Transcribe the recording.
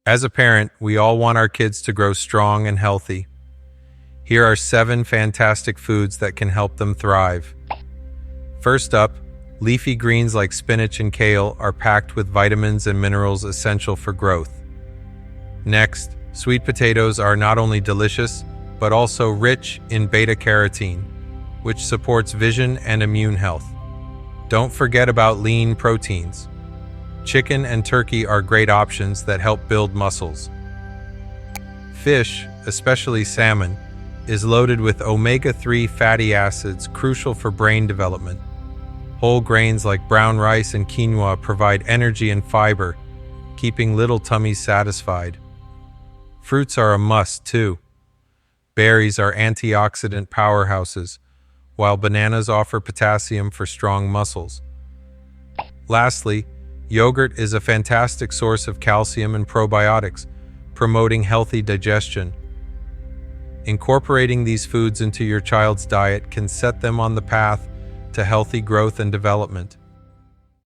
As a parent, we all want our kids to grow strong and healthy. Here are 7 fantastic foods that can help them thrive. First up, leafy greens like spinach and kale are packed with vitamins and minerals essential for growth. Next, sweet potatoes are not only delicious, but also rich in beta-carotene, which supports vision and immune health. Don't forget about lean proteins. Chicken and turkey are great options that help build muscles. Fish, especially salmon, is loaded with omega-3 fatty acids crucial for brain development. Whole grains like brown rice and quinoa provide energy and fiber, keeping little tummies satisfied. Fruits are a must, too. Berries are antioxidant powerhouses, while bananas offer potassium for strong muscles. Lastly, yogurt is a fantastic source of calcium and probiotics, promoting healthy digestion. Incorporating these foods into your child's diet can set them on the path to healthy growth and development.